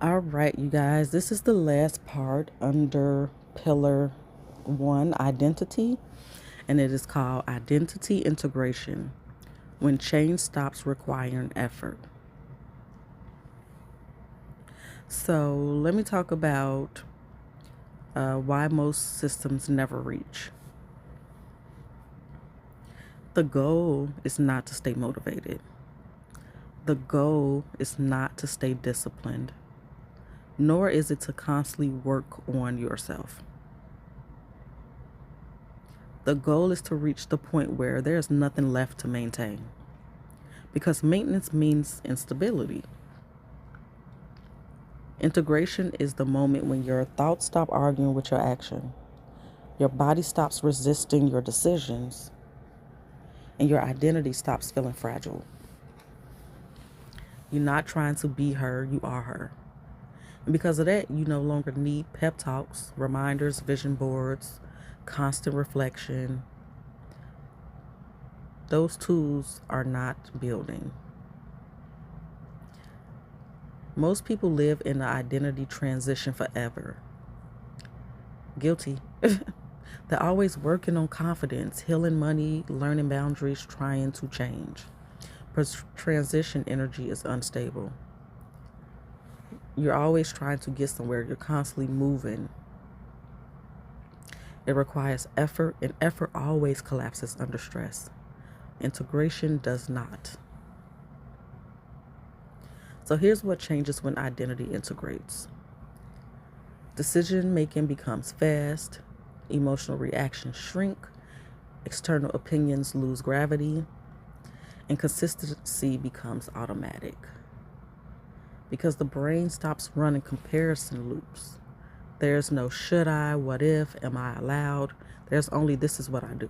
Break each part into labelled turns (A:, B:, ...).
A: All right, you guys, this is the last part under Pillar 1, Identity, and it is called Identity Integration, when change stops requiring effort. So let me talk about why most systems never reach. The goal is not to stay motivated. The goal is not to stay disciplined, nor is it to constantly work on yourself. The goal is to reach the point where there's nothing left to maintain, because maintenance means instability. Integration is the moment when your thoughts stop arguing with your action, your body stops resisting your decisions, and your identity stops feeling fragile. You're not trying to be her, you are her. And because of that, you no longer need pep talks, reminders, vision boards, constant reflection. Those tools are not building. Most people live in the identity transition forever. Guilty. They're always working on confidence, healing money, learning boundaries, trying to change. But transition energy is unstable. You're always trying to get somewhere. You're constantly moving. It requires effort, and effort always collapses under stress. Integration does not. So here's what changes when identity integrates. Decision making becomes fast, emotional reactions shrink, external opinions lose gravity, and consistency becomes automatic. Because the brain stops running comparison loops. There's no should I, what if, am I allowed? There's only this is what I do.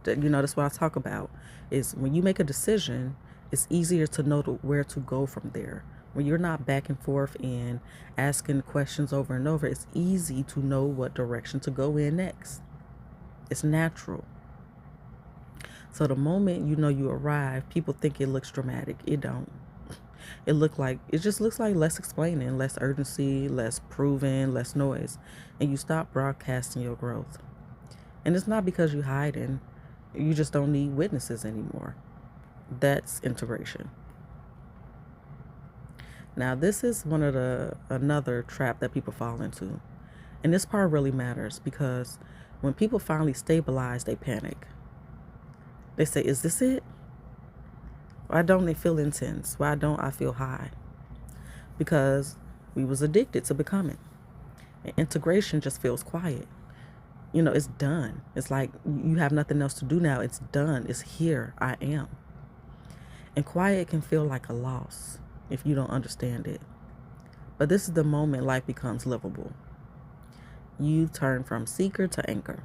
A: That's what I talk about, is when you make a decision, it's easier to know where to go from there. When you're not back and forth and asking questions over and over, it's easy to know what direction to go in next. It's natural. So the moment you arrive, people think it looks dramatic. It don't. It just looks like less explaining, less urgency, less proving, less noise. And you stop broadcasting your growth. And it's not because you're hiding. You just don't need witnesses anymore. That's integration. Now, this is another trap that people fall into. And this part really matters because when people finally stabilize, they panic. They say, is this it? Why don't they feel intense? Why don't I feel high? Because we was addicted to becoming. And integration just feels quiet. It's done. It's like you have nothing else to do now. It's done. It's here. I am. And quiet can feel like a loss if you don't understand it. But this is the moment life becomes livable. You turn from seeker to anchor.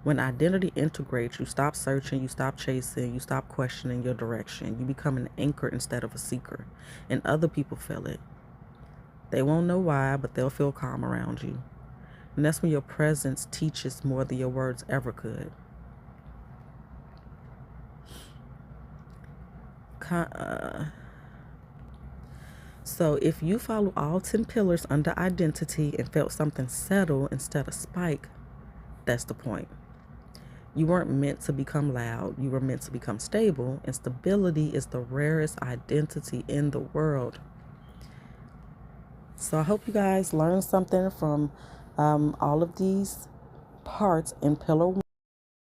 A: When identity integrates, you stop searching, you stop chasing, you stop questioning your direction. You become an anchor instead of a seeker. And other people feel it. They won't know why, but they'll feel calm around you. And that's when your presence teaches more than your words ever could. So if you follow all 10 pillars under identity and felt something settle instead of spike, that's the point. You weren't meant to become loud. You were meant to become stable. And stability is the rarest identity in the world. So I hope you guys learned something from all of these parts in Pillar 1.